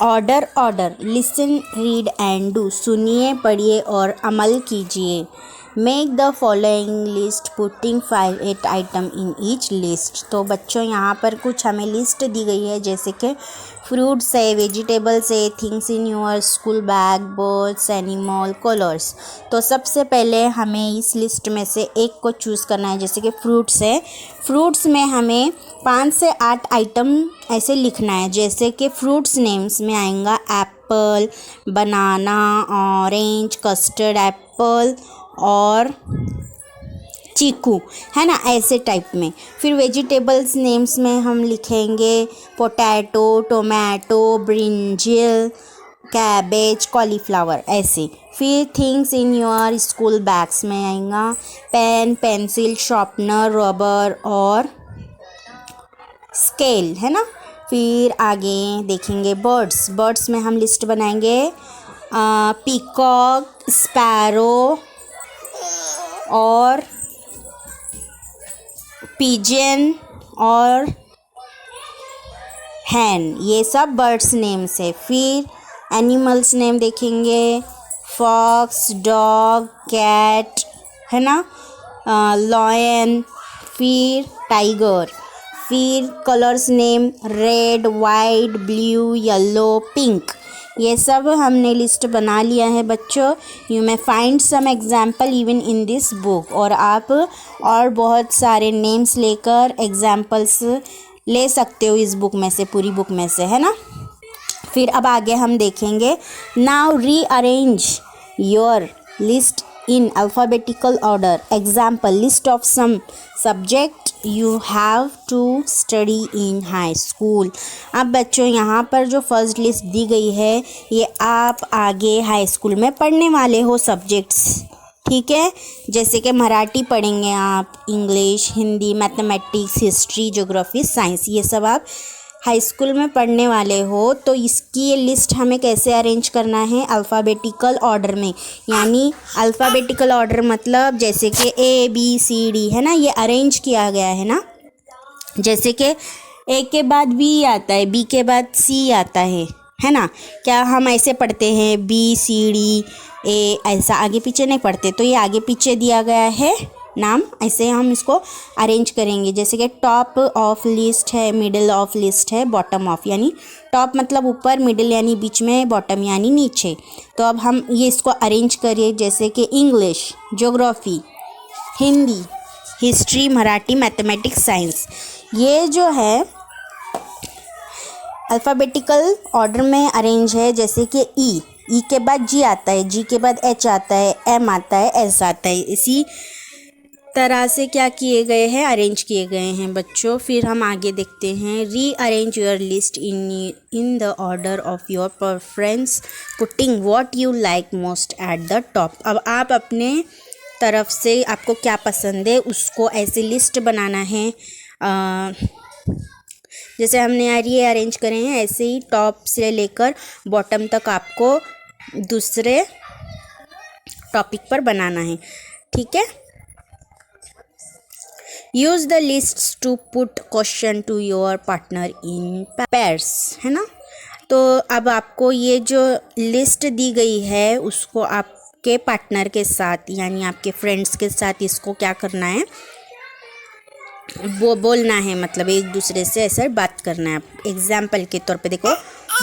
Order order, listen read and do, सुनिए पढ़िए और अमल कीजिए। Make the following list putting 5-8 item in each list. तो बच्चों यहाँ पर कुछ हमें लिस्ट दी गई है, जैसे कि फ्रूट्स है, वेजिटेबल्स है, things in your school bag, birds, animal, colours. तो सबसे पहले हमें इस लिस्ट में से एक को चूज़ करना है, जैसे कि फ्रूट्स है। फ्रूट्स में हमें 5 से 8 आइटम ऐसे लिखना है, जैसे कि फ्रूट्स नेम्स में आएगा एप्पल, बनाना, ऑरेंज, कस्टर्ड एप्पल और चीकू, है ना, ऐसे टाइप में। फिर वेजिटेबल्स नेम्स में हम लिखेंगे potato, tomato, brinjal, cabbage, cauliflower, ऐसे। फिर things in your school bags में आएगा पेन, पेंसिल, शार्पनर, रबर और स्केल, है ना। फिर आगे देखेंगे बर्ड्स। बर्ड्स में हम लिस्ट बनाएंगे पीकॉक, स्पैरो और पिजन और हैन, ये सब बर्ड्स नेम्स है। फिर एनिमल्स नेम देखेंगे फॉक्स, डॉग, कैट, है ना, लॉयन, फिर टाइगर। फिर colours name red, white, blue, yellow, pink. ये सब हमने लिस्ट बना लिया है बच्चों। You may find some example even in this book. और आप और बहुत सारे नेम्स लेकर एग्जाम्पल्स ले सकते हो इस बुक में से, पूरी बुक में से, है ना। फिर अब आगे हम देखेंगे now rearrange your list in alphabetical order. Example, list of some subject you have to study in high school. अब बच्चों यहाँ पर जो फर्स्ट लिस्ट दी गई है ये आप आगे हाई स्कूल में पढ़ने वाले हो सब्जेक्ट्स, ठीक है। जैसे कि मराठी पढ़ेंगे आप, English, Hindi, mathematics, history, geography, science, ये सब आप हाई स्कूल में पढ़ने वाले हो। तो इसकी ये लिस्ट हमें कैसे अरेंज करना है, अल्फ़ाबेटिकल ऑर्डर में। यानी अल्फ़ाबेटिकल ऑर्डर मतलब जैसे कि ABCD, है ना, ये अरेंज किया गया है ना। जैसे कि A के बाद B आता है, B के बाद C आता है ना। क्या हम ऐसे पढ़ते हैं BCDA, ऐसा आगे पीछे नहीं पढ़ते। तो ये आगे पीछे दिया गया है नाम, ऐसे हम इसको अरेंज करेंगे। जैसे कि टॉप ऑफ लिस्ट है, मिडिल ऑफ लिस्ट है, बॉटम ऑफ, यानी टॉप मतलब ऊपर, मिडिल यानी बीच में, बॉटम यानी नीचे। तो अब हम ये इसको अरेंज करिए, जैसे कि English, geography, Hindi, history, Marathi, mathematics, science. ये जो है अल्फ़ाबेटिकल ऑर्डर में अरेंज है। जैसे कि ई के बाद G आता है, G के बाद H आता है, M आता है, S आता है। इसी तरह से क्या किए गए हैं, अरेंज किए गए हैं बच्चों। फिर हम आगे देखते हैं rearrange your list in the order of your preference, putting what you like most at the top. अब आप अपने तरफ से आपको क्या पसंद है उसको ऐसे लिस्ट बनाना है। जैसे हमने यार ये अरेंज करे हैं, ऐसे ही टॉप से लेकर बॉटम तक आपको दूसरे टॉपिक पर बनाना है, ठीक है। Use the lists to put question to your partner in pairs, है ना। तो अब आपको ये जो लिस्ट दी गई है उसको आपके पार्टनर के साथ, यानी आपके फ्रेंड्स के साथ इसको क्या करना है, वो बोलना है, मतलब एक दूसरे से ऐसे बात करना है। एग्जाम्पल के तौर पे देखो,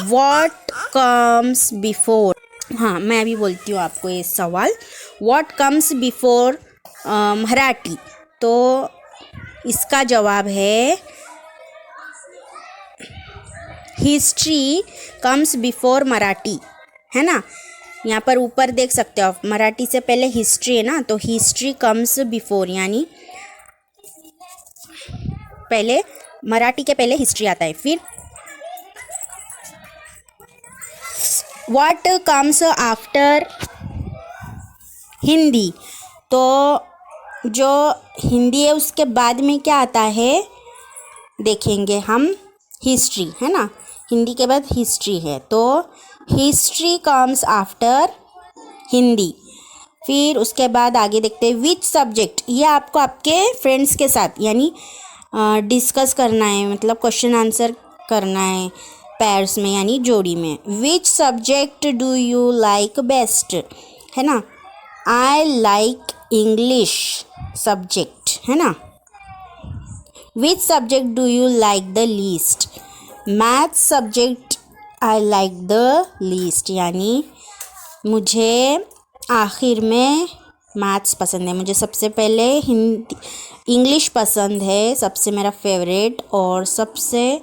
व्हाट कम्स बिफोर, हाँ मैं अभी बोलती हूँ आपको ये सवाल, व्हाट कम्स बिफोर मराठी। तो इसका जवाब है हिस्ट्री कम्स बिफोर मराठी, है ना। यहाँ पर ऊपर देख सकते हो आप, मराठी से पहले हिस्ट्री है ना, तो हिस्ट्री कम्स बिफोर, यानी पहले मराठी के पहले हिस्ट्री आता है। फिर व्हाट कम्स आफ्टर हिंदी, तो जो हिंदी है उसके बाद में क्या आता है देखेंगे हम, हिस्ट्री, है ना। हिंदी के बाद हिस्ट्री है, तो हिस्ट्री कम्स आफ्टर हिंदी। फिर उसके बाद आगे देखते हैं विच सब्जेक्ट, ये आपको आपके फ्रेंड्स के साथ यानी डिस्कस करना है, मतलब क्वेश्चन आंसर करना है। पैर्स में यानी जोड़ी में। Which subject do you like best, है ना। आई लाइक इंग्लिश सब्जेक्ट, है ना। Which subject do you like the least, math subject I like the least, यानी मुझे आखिर में मैथ्स पसंद है। मुझे सबसे पहले हिंदी इंग्लिश पसंद है, सबसे मेरा फेवरेट, और सबसे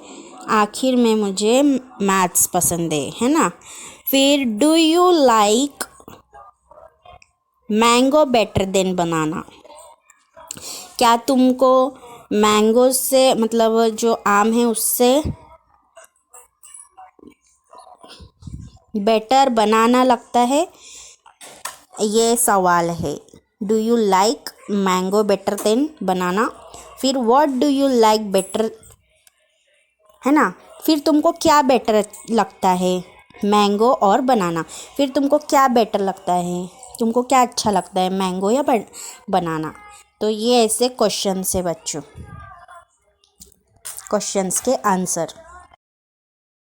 आखिर में मुझे मैथ्स पसंद है ना। फिर do you like mango better than banana, क्या तुमको मैंगो से मतलब जो आम है उससे बेटर बनाना लगता है, ये सवाल है। Do you like mango better than banana. फिर what do you like better, है ना। फिर तुमको क्या बेटर लगता है, मैंगो और बनाना। फिर तुमको क्या बेटर लगता है, तुमको क्या अच्छा लगता है, मैंगो या बनाना। तो ये ऐसे क्वेश्चन है बच्चों, क्वेश्चंस के आंसर।